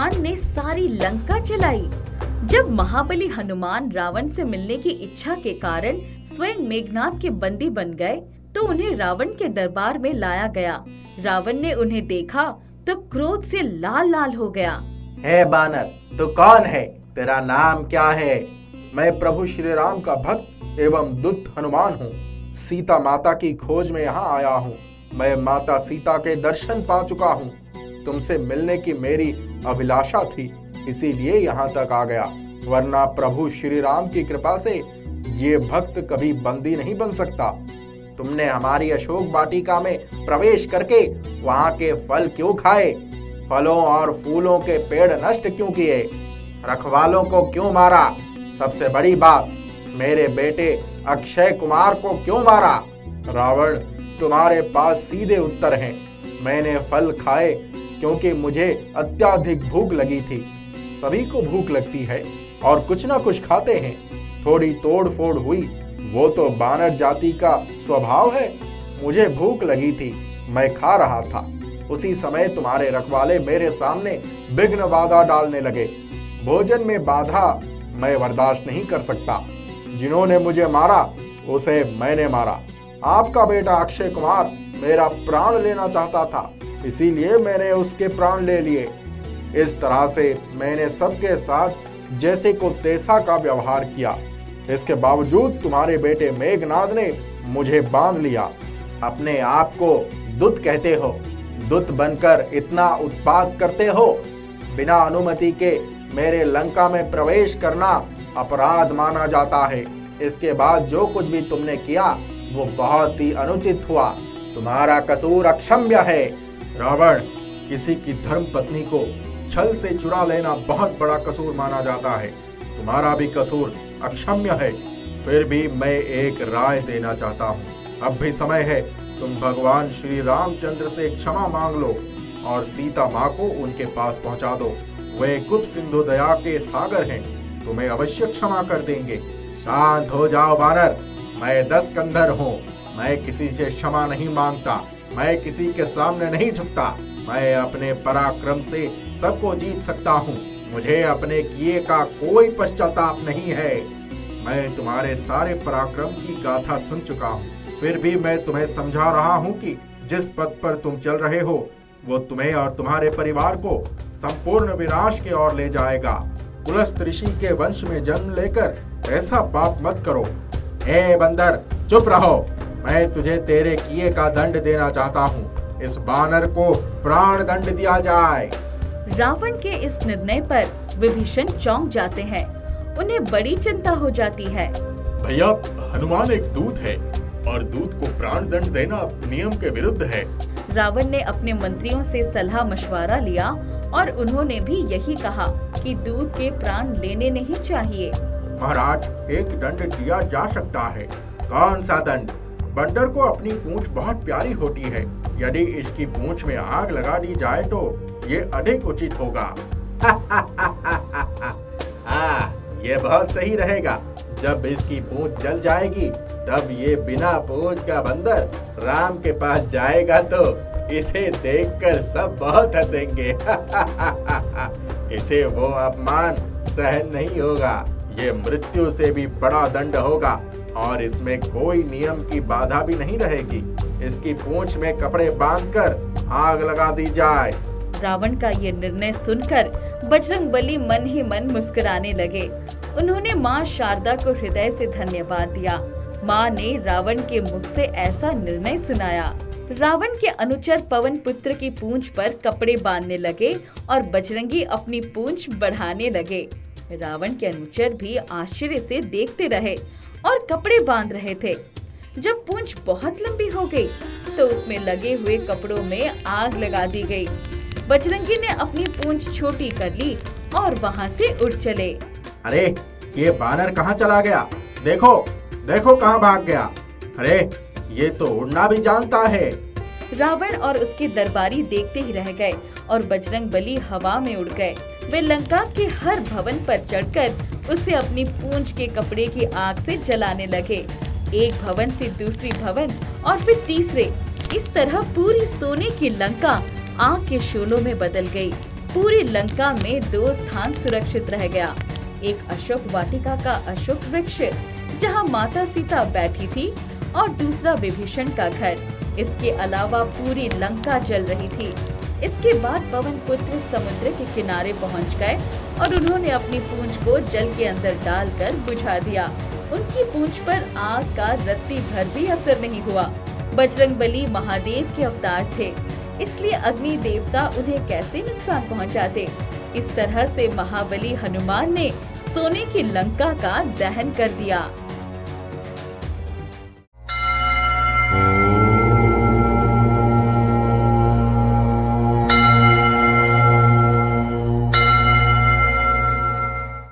हनुमान ने सारी लंका जलाई। जब महाबली हनुमान रावण से मिलने की इच्छा के कारण स्वयं मेघनाद के बंदी बन गए तो उन्हें रावण के दरबार में लाया गया। रावण ने उन्हें देखा तो क्रोध से लाल लाल हो गया। हे बानर, तू कौन है? तेरा नाम क्या है? मैं प्रभु श्री राम का भक्त एवं दूत हनुमान हूँ। सीता माता की खोज में यहाँ आया हूँ। मैं माता सीता के दर्शन पा चुका हूँ। तुमसे मिलने की मेरी अभिलाषा थी, इसीलिए यहाँ तक आ गया, वरना प्रभु श्री राम की कृपा से ये भक्त कभी बंदी नहीं बन सकता। तुमने हमारी अशोक वाटिका में प्रवेश करके वहाँ के फल क्यों खाए? फलों और फूलों के पेड़ नष्ट क्यों किए? रखवालों को क्यों मारा? सबसे बड़ी बात, मेरे बेटे अक्षय कुमार को क्यों मारा? रावण, तुम्हारे पास सीधे उत्तर हैं। मैंने फल खाए क्योंकि मुझे अत्याधिक भूख लगी थी। सभी को भूख लगती है और कुछ ना कुछ खाते हैं। थोड़ी तोड़ फोड़ हुई, वो तो बानर जाति का स्वभाव है। मुझे भूख लगी थी, मैं खा रहा था। उसी समय तुम्हारे रखवाले मेरे सामने विघ्न बाधा डालने लगे। भोजन में बाधा मैं बर्दाश्त नहीं कर सकता। जिन्होंने मुझे मारा उसे मैंने मारा। आपका बेटा अक्षय कुमार मेरा प्राण लेना चाहता था, इसीलिए मैंने उसके प्राण ले लिए। इस तरह से मैंने सबके साथ जैसे को तैसा का व्यवहार किया। इसके बावजूद तुम्हारे बेटे मेघनाद ने मुझे बांध लिया। अपने आप को दूत कहते हो? दूत बनकर इतना उत्पात करते हो? बिना अनुमति के मेरे लंका में प्रवेश करना अपराध माना जाता है। इसके बाद जो कुछ भी तुमने किया वो बहुत ही अनुचित हुआ। तुम्हारा कसूर अक्षम्य है। रावण, किसी की धर्म पत्नी को छल से चुरा लेना बहुत बड़ा कसूर माना जाता है। तुम्हारा भी कसूर अक्षम्य है। फिर भी मैं एक राय देना चाहता हूँ। अब भी समय है, तुम भगवान श्री रामचंद्र से क्षमा मांग लो और सीता माँ को उनके पास पहुँचा दो। वे कुप सिंधु दया के सागर हैं, तुम्हें अवश्य क्षमा कर देंगे। शांत हो जाओ बानर, मैं 10 कंधर हूँ। मैं किसी से क्षमा नहीं मांगता, मैं किसी के सामने नहीं झुकता। मैं अपने पराक्रम से सबको जीत सकता हूँ। मुझे अपने किए का कोई पश्चाताप नहीं है। मैं तुम्हारे सारे पराक्रम की गाथा सुन चुका हूँ। फिर भी मैं तुम्हें समझा रहा हूँ कि जिस पथ पर तुम चल रहे हो वो तुम्हें और तुम्हारे परिवार को संपूर्ण विनाश की ओर ले जाएगा। पुलस्त ऋषि के वंश में जन्म लेकर ऐसा पाप मत करो। हे बंदर, चुप रहो। मैं तुझे तेरे किए का दंड देना चाहता हूँ। इस बानर को प्राण दंड दिया जाए। रावण के इस निर्णय पर विभीषण चौंक जाते हैं। उन्हें बड़ी चिंता हो जाती है। भैया, हनुमान एक दूत है और दूत को प्राण दंड देना नियम के विरुद्ध है। रावण ने अपने मंत्रियों से सलाह मशवरा लिया और उन्होंने भी यही कहा कि दूत के प्राण लेने नहीं चाहिए। महाराज, एक दंड दिया जा सकता है। कौन सा दंड? बंदर को अपनी पूंछ बहुत प्यारी होती है। यदि इसकी पूंछ में आग लगा दी जाए तो ये अधिक उचित होगा। हाँ, ये बहुत सही रहेगा। जब इसकी पूंछ जल जाएगी तब ये बिना पूंछ का बंदर राम के पास जाएगा तो इसे देखकर सब बहुत हंसेंगे। इसे वो अपमान सहन नहीं होगा। ये मृत्यु से भी बड़ा दंड होगा और इसमें कोई नियम की बाधा भी नहीं रहेगी। इसकी पूंछ में कपड़े बांधकर आग लगा दी जाए। रावण का ये निर्णय सुनकर बजरंगबली मन ही मन मुस्कुराने लगे। उन्होंने माँ शारदा को हृदय से धन्यवाद दिया। माँ ने रावण के मुख से ऐसा निर्णय सुनाया। रावण के अनुचर पवन पुत्र की पूंछ पर कपड़े बांधने लगे और बजरंगी अपनी पूंछ बढ़ाने लगे। रावण के अनुचर भी आश्चर्य से देखते रहे और कपड़े बांध रहे थे। जब पूंछ बहुत लंबी हो गई तो उसमें लगे हुए कपड़ों में आग लगा दी गई। बजरंगी ने अपनी पूंछ छोटी कर ली और वहाँ से उड़ चले। अरे, ये बानर कहाँ चला गया? देखो, देखो कहाँ भाग गया। अरे, ये तो उड़ना भी जानता है। रावण और उसके दरबारी देखते ही रह गए और बजरंगबली हवा में उड़ गए। वे लंका के हर भवन पर चढ़कर उसे अपनी पूंछ के कपड़े की आग से जलाने लगे। एक भवन से दूसरी भवन और फिर तीसरे। इस तरह पूरी सोने की लंका आग के शोलों में बदल गई। पूरी लंका में 2 स्थान सुरक्षित रह गया। एक अशोक वाटिका का अशोक वृक्ष जहां माता सीता बैठी थी और दूसरा विभीषण का घर। इसके अलावा पूरी लंका जल रही थी। इसके बाद पवन पुत्र समुद्र के किनारे पहुंच गए और उन्होंने अपनी पूंछ को जल के अंदर डालकर बुझा दिया। उनकी पूंछ पर आग का रत्ती भर भी असर नहीं हुआ। बजरंगबली महादेव के अवतार थे, इसलिए अग्नि देवता उन्हें कैसे नुकसान पहुंचाते। इस तरह से महाबली हनुमान ने सोने की लंका का दहन कर दिया।